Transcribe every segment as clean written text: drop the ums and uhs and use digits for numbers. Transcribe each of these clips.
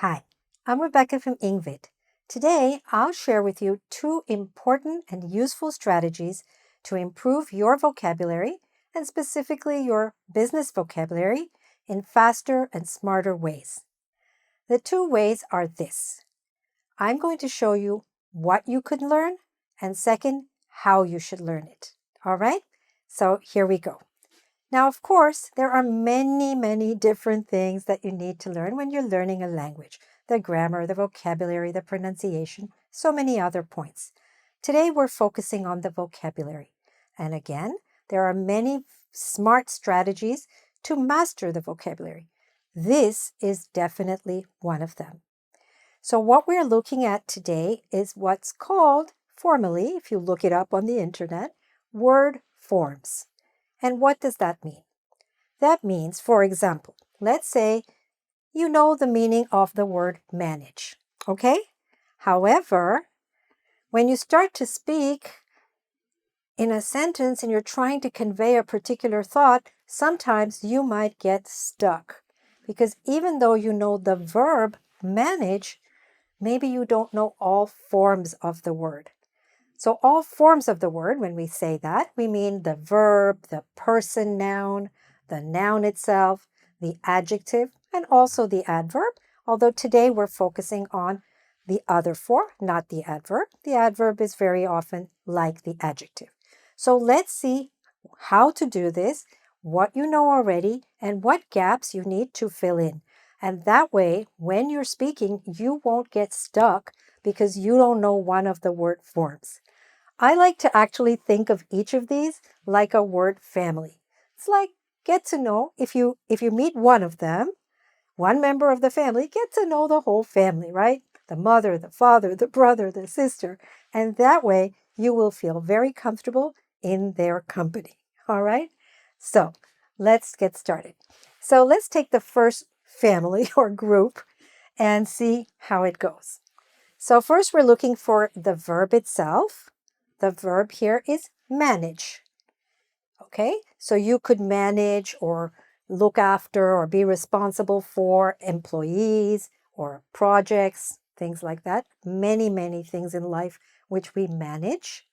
Hi, I'm Rebecca from engVid. Today, I'll share with you two important and useful strategies to improve your vocabulary and specifically your business vocabulary in faster and smarter ways. The two ways are this. I'm going to show you what you could learn and second, how you should learn it. All right? So here we go. Now, of course, there are many different things that you need to learn when you're learning a language. The grammar, the vocabulary, the pronunciation, so many other points. Today, we're focusing on the vocabulary. And again, there are many smart strategies to master the vocabulary. This is definitely one of them. So what we're looking at today is what's called, formally, if you look it up on the internet, word forms. And what does that mean? That means, for example, let's say you know the meaning of the word manage, okay? However, when you start to speak in a sentence and you're trying to convey a particular thought, sometimes you might get stuck. Because even though you know the verb manage, maybe you don't know all forms of the word. So all forms of the word, when we say that, we mean the verb, the person noun, the noun itself, the adjective, and also the adverb. Although today we're focusing on the other four, not the adverb. The adverb is very often like the adjective. So let's see how to do this, what you know already, and what gaps you need to fill in. And that way, when you're speaking, you won't get stuck because you don't know one of the word forms. I like to actually think of each of these like a word family. It's like get to know, if you meet one of them, one member of the family, get to know the whole family, right? The mother, the father, the brother, the sister. And that way you will feel very comfortable in their company. All right? So let's get started. So let's take the first family or group and see how it goes. So first we're looking for the verb itself. The verb here is manage. Okay, so you could manage or look after or be responsible for employees or projects, things like that. Many things in life which we manage.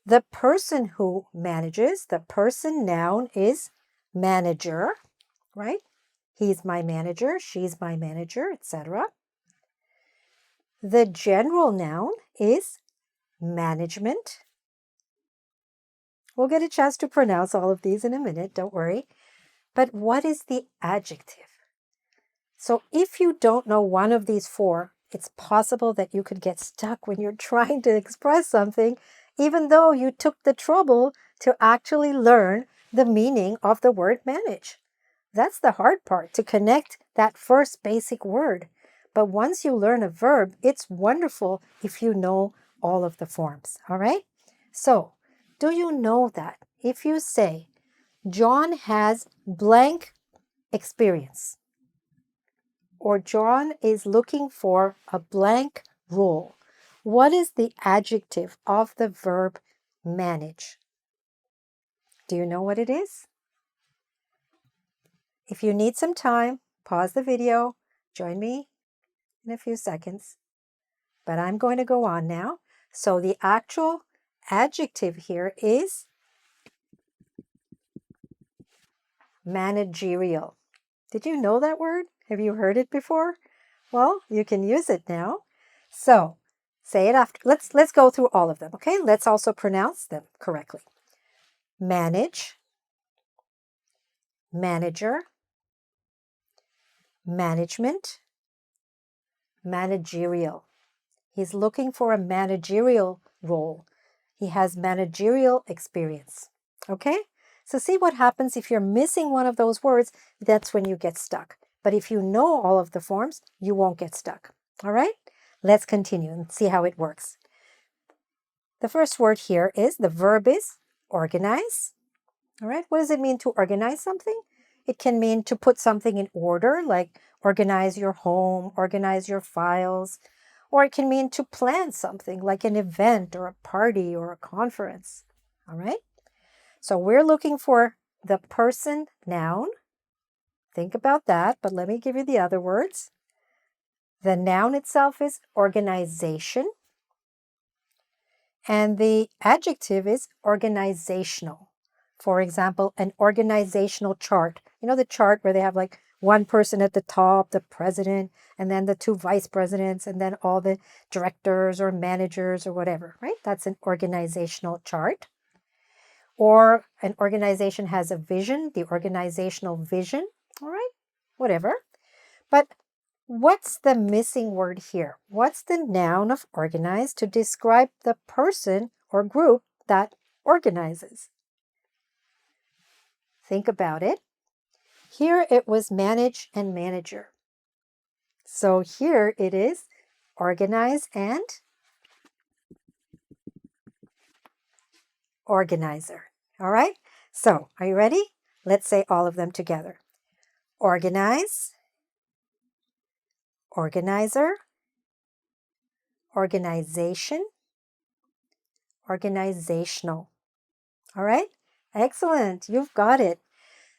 The person who manages, the person noun is manager, right? He's my manager, she's my manager, etc. The general noun is management. We'll get a chance to pronounce all of these in a minute, don't worry. But what is the adjective? So if you don't know one of these four, it's possible that you could get stuck when you're trying to express something, even though you took the trouble to actually learn the meaning of the word manage. That's the hard part, to connect that first basic word. But once you learn a verb, it's wonderful if you know all of the forms, all right? So, do you know that if you say, John has blank experience, or John is looking for a blank role, what is the adjective of the verb manage? Do you know what it is? If you need some time, pause the video, join me in a few seconds. But I'm going to go on now. So the actual adjective here is managerial. Did you know that word? Have you heard it before? Well, you can use it now. So say it after. Let's go through all of them, okay? Let's also pronounce them correctly. Manage, manager, management, managerial. He's looking for a managerial role. He has managerial experience. Okay? So see what happens if you're missing one of those words, that's when you get stuck. But if you know all of the forms, you won't get stuck. All right? Let's continue and see how it works. The first word here is, the verb is organize. All right? What does it mean to organize something? It can mean to put something in order, like organize your home, organize your files, or it can mean to plan something like an event or a party or a conference. All right? So we're looking for the person noun. Think about that, but let me give you the other words. The noun itself is organization, and the adjective is organizational. For example, an organizational chart. You know the chart where they have like one person at the top, the president, and then the two vice presidents, and then all the directors or managers or whatever, right? That's an organizational chart. Or an organization has a vision, the organizational vision, all right? Whatever. But what's the missing word here? What's the noun of organize to describe the person or group that organizes? Think about it. Here it was manage and manager. So here it is organize and organizer. All right? So are you ready? Let's say all of them together. Organize, organizer, organization, organizational. All right? Excellent. You've got it.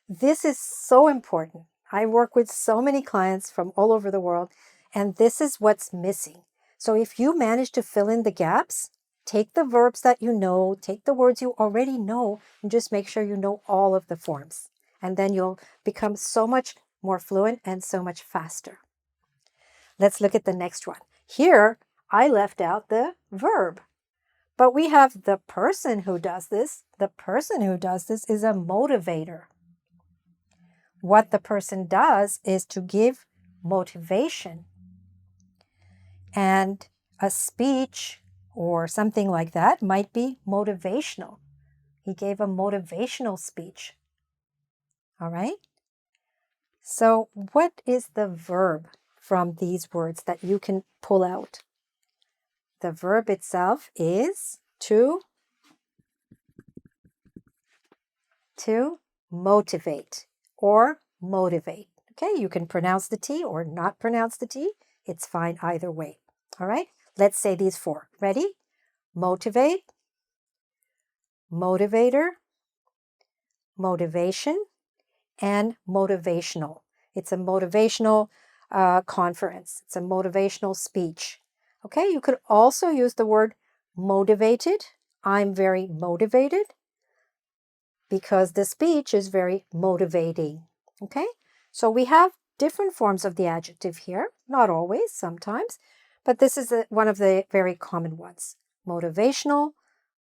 This is so important. I work with so many clients from all over the world, and this is what's missing. So if you manage to fill in the gaps, take the verbs that you know, take the words you already know, and just make sure you know all of the forms. And then you'll become so much more fluent and so much faster. Let's look at the next one. Here, I left out the verb. But we have the person who does this. The person who does this is a motivator. What the person does is to give motivation. And a speech or something like that might be motivational. He gave a motivational speech. All right? So what is the verb from these words that you can pull out? The verb itself is to motivate or motivate. Okay, you can pronounce the T or not pronounce the T. It's fine either way. All right, let's say these four. Ready? Motivate, motivator, motivation, and motivational. It's a motivational conference. It's a motivational speech. Okay, you could also use the word motivated. I'm very motivated because the speech is very motivating. Okay, so we have different forms of the adjective here. Not always, sometimes, but this is one of the very common ones. Motivational,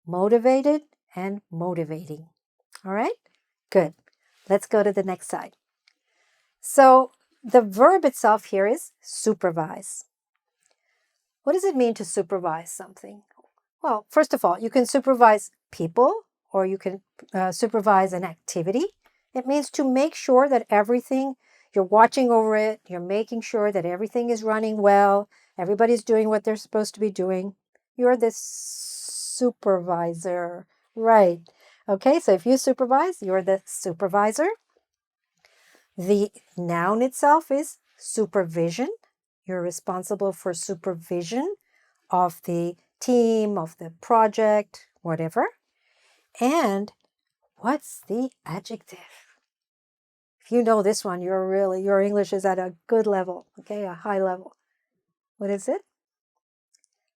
motivated, and motivating. All right, good. Let's go to the next side. So the verb itself here is supervise. What does it mean to supervise something? Well, first of all, you can supervise people or you can supervise an activity. It means to make sure that everything, you're watching over it, you're making sure that everything is running well, everybody's doing what they're supposed to be doing. You're the supervisor, right? Okay, so if you supervise, you're the supervisor. The noun itself is supervision. You're responsible for supervision of the team, of the project, whatever. And what's the adjective? If you know this one, your English is at a good level, okay, a high level. What is it?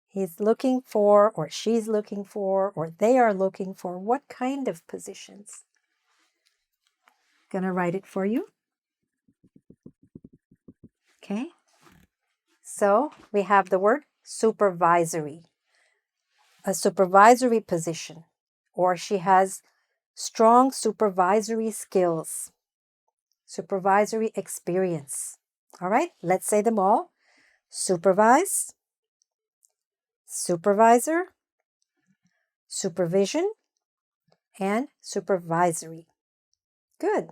He's looking for, or she's looking for, or they are looking for what kind of positions? Gonna write it for you. Okay. So we have the word supervisory. A supervisory position, or she has strong supervisory skills, supervisory experience. All right, let's say them all. Supervise, supervisor, supervision, and supervisory. Good.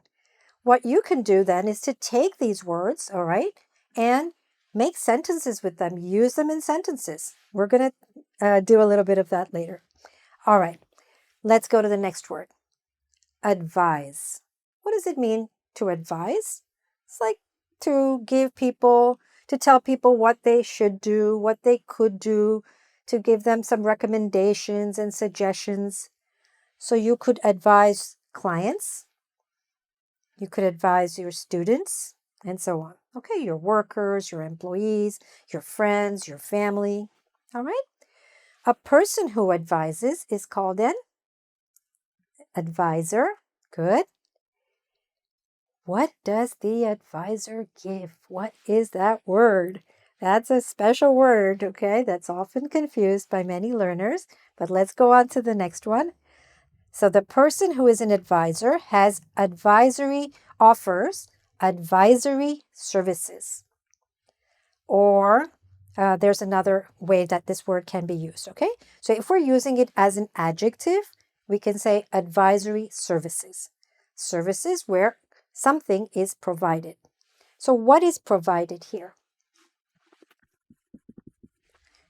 What you can do then is to take these words, all right, and make sentences with them. Use them in sentences. We're going to do a little bit of that later. All right, let's go to the next word. Advise. What does it mean to advise? It's like to give people, to tell people what they should do, what they could do, to give them some recommendations and suggestions. So you could advise clients. You could advise your students. and so on. Okay, your workers, your employees, your friends, your family. All right. A person who advises is called an advisor. Good. What does the advisor give? What is that word? That's a special word, okay? That's often confused by many learners, but let's go on to the next one. So the person who is an advisor has offers advisory services. Or there's another way that this word can be used, okay? So if we're using it as an adjective, we can say advisory services. Services where something is provided. So what is provided here?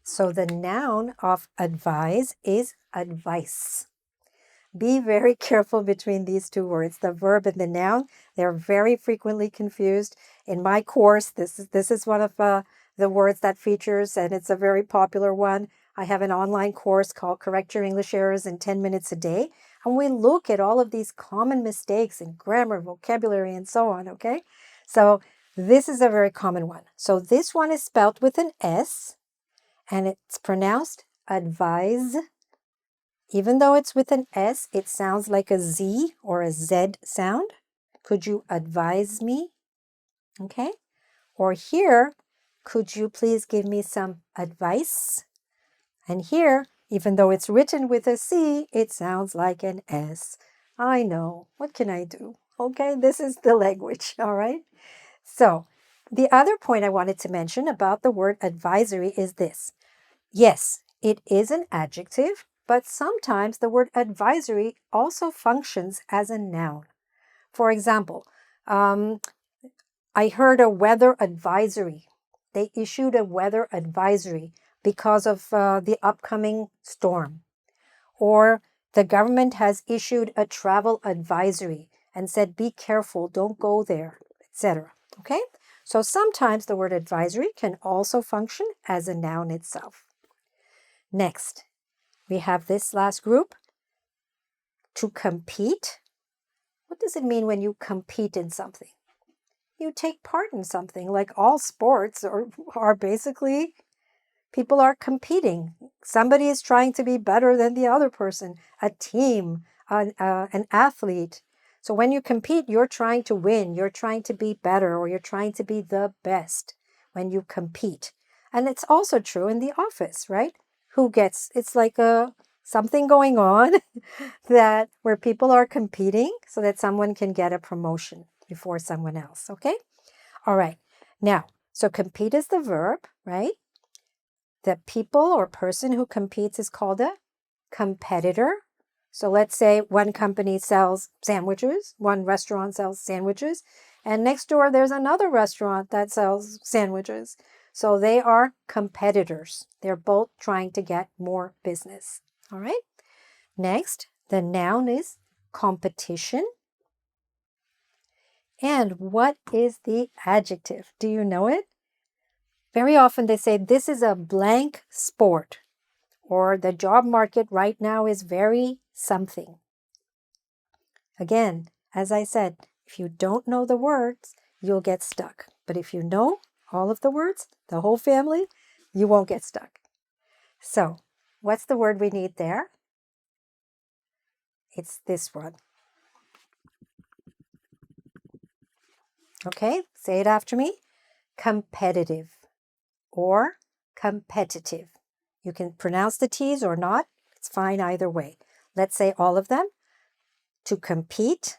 So the noun of advise is advice. Be very careful between these two words, the verb and the noun. They're very frequently confused. In my course, this is one of the words that features, and it's a very popular one. I have an online course called Correct Your English Errors in 10 Minutes a Day, and we look at all of these common mistakes in grammar, vocabulary, and so on, okay? So this is a very common one. So this one is spelled with an S, and it's pronounced advise. Even though it's with an S, it sounds like a Z or a Z sound. Could you advise me? Okay. Or here, could you please give me some advice? And here, even though it's written with a C, it sounds like an S. I know. What can I do? Okay, this is the language. All right. So the other point I wanted to mention about the word advisory is this. Yes, it is an adjective, but sometimes the word advisory also functions as a noun. For example, I heard a weather advisory. They issued a weather advisory because of the upcoming storm. Or the government has issued a travel advisory and said, be careful, don't go there, etc. Okay? So sometimes the word advisory can also function as a noun itself. Next, we have this last group, to compete. What does it mean when you compete in something? You take part in something, like all sports are basically, people are competing. Somebody is trying to be better than the other person, a team, an athlete. So when you compete, you're trying to win, you're trying to be better, or you're trying to be the best when you compete. And it's also true in the office, right? It's like something going on that where people are competing so that someone can get a promotion before someone else, okay? All right. Now, so compete is the verb, right? The people or person who competes is called a competitor. So let's say one company sells sandwiches, one restaurant sells sandwiches, and next door there's another restaurant that sells sandwiches. So they are competitors. They're both trying to get more business. All right. Next, the noun is competition. And what is the adjective? Do you know it? Very often they say this is a blank sport, or the job market right now is very something. Again, as I said, if you don't know the words, you'll get stuck. But if you know all of the words, the whole family, you won't get stuck. So, what's the word we need there? It's this one. Okay, say it after me. Competitive or competitive. You can pronounce the T's or not. It's fine either way. Let's say all of them. To compete,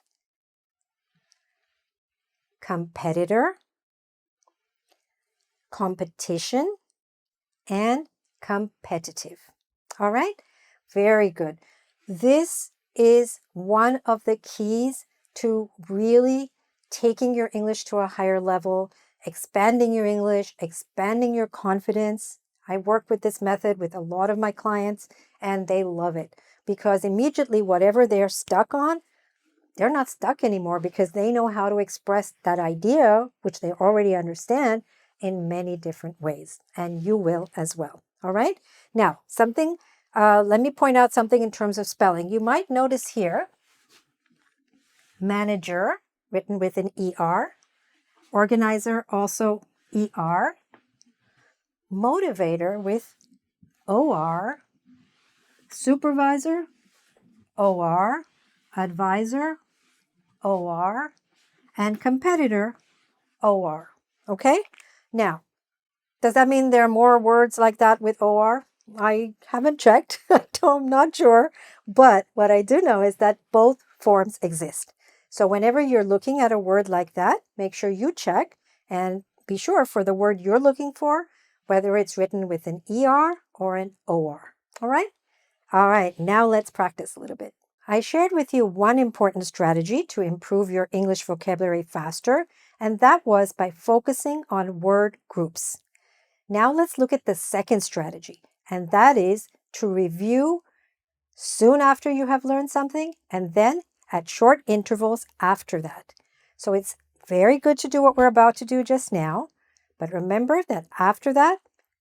competitor, competition, and competitive. All right? Very good. This is one of the keys to really taking your English to a higher level, expanding your English, expanding your confidence. I work with this method with a lot of my clients, and they love it because immediately whatever they're stuck on, they're not stuck anymore because they know how to express that idea, which they already understand, in many different ways. And you will as well. All right? Now, let me point out something in terms of spelling. You might notice here, manager, written with an ER, Organizer also ER. Motivator with OR. Supervisor, OR. Advisor, OR. And competitor, OR. Okay? Now, does that mean there are more words like that with OR? I haven't checked. I'm not sure. But what I do know is that both forms exist. So whenever you're looking at a word like that, make sure you check and be sure for the word you're looking for, whether it's written with an ER or an OR. All right? All right, now let's practice a little bit. I shared with you one important strategy to improve your English vocabulary faster, and that was by focusing on word groups. Now let's look at the second strategy, and that is to review soon after you have learned something and then at short intervals after that. So it's very good to do what we're about to do just now, but remember that after that,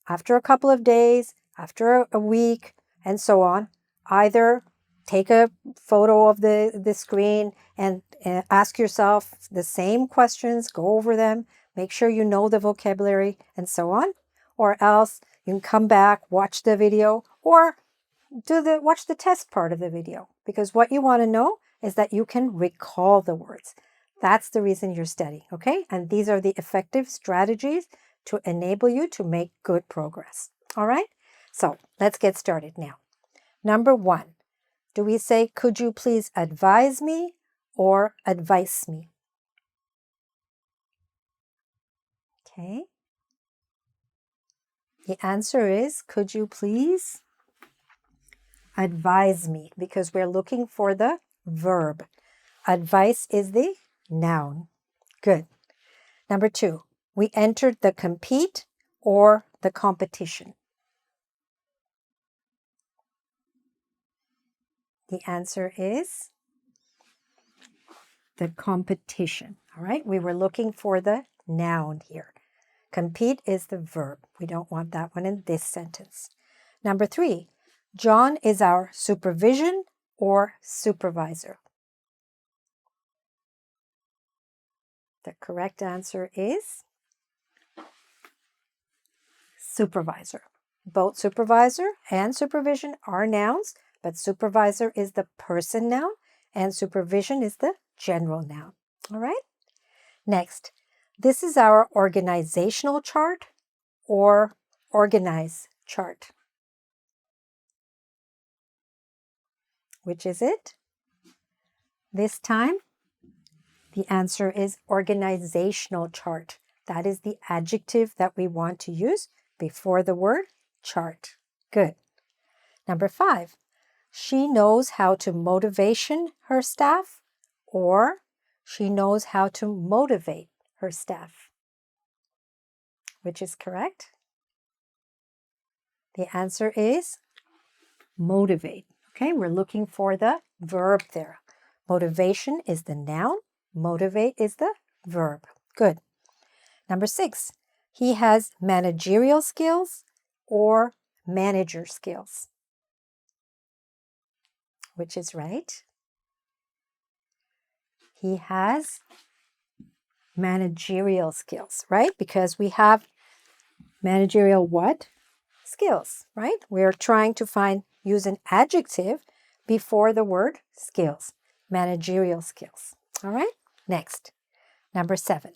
after a couple of days, after a week, and so on, either take a photo of the screen and ask yourself the same questions, go over them, make sure you know the vocabulary, and so on. Or else you can come back, watch the video, or watch the test part of the video. Because what you want to know is that you can recall the words. That's the reason you're studying, okay? And these are the effective strategies to enable you to make good progress. All right? So let's get started now. Number 1, do we say, could you please advise me or advise me? Okay. The answer is, could you please advise me? Because we're looking for the verb. Advice is the noun. Good. Number 2, we entered the compete or the competition. The answer is the competition. All right, we were looking for the noun here. Compete is the verb. We don't want that one in this sentence. Number 3, John is our supervision or supervisor. The correct answer is supervisor. Both supervisor and supervision are nouns, but supervisor is the person noun and supervision is the general noun. All right? Next, this is our organizational chart or organize chart. Which is it? This time, the answer is organizational chart. That is the adjective that we want to use before the word chart. Good. Number 5, she knows how to motivation her staff or she knows how to motivate her staff. Which is correct? The answer is motivate. Okay, we're looking for the verb there. Motivation is the noun. Motivate is the verb. Good. Number 6, he has managerial skills or manager skills. Which is right? He has managerial skills, right? Because we have managerial what? Skills, right? We're trying to use an adjective before the word skills. Managerial skills. All right? Next, number 7.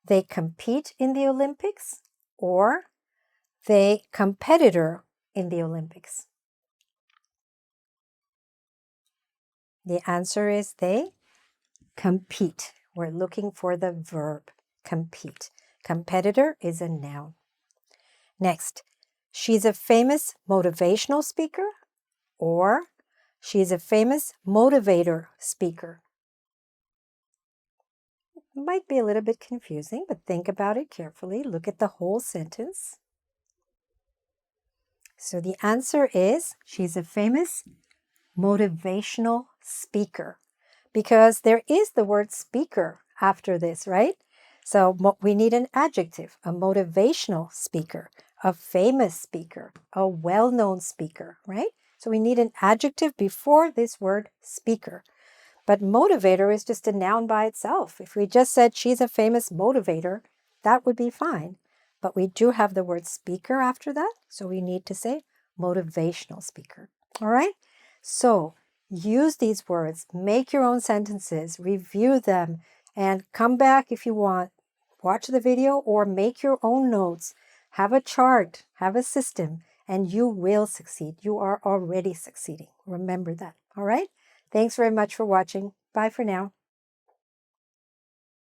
They compete in the Olympics or they competitor in the Olympics. The answer is they compete. We're looking for the verb compete. Competitor is a noun. Next, she's a famous motivational speaker or she's a famous motivator speaker. Might be a little bit confusing, but think about it carefully. Look at the whole sentence. So the answer is she's a famous motivational speaker because there is the word speaker after this, right? So we need an adjective, a motivational speaker, a famous speaker, a well-known speaker, right? So we need an adjective before this word speaker. But motivator is just a noun by itself. If we just said she's a famous motivator, that would be fine. But we do have the word speaker after that, so we need to say motivational speaker. All right? So use these words, make your own sentences, review them, and come back if you want. Watch the video or make your own notes. Have a chart, have a system, and you will succeed. You are already succeeding. Remember that. All right? Thanks very much for watching. Bye for now.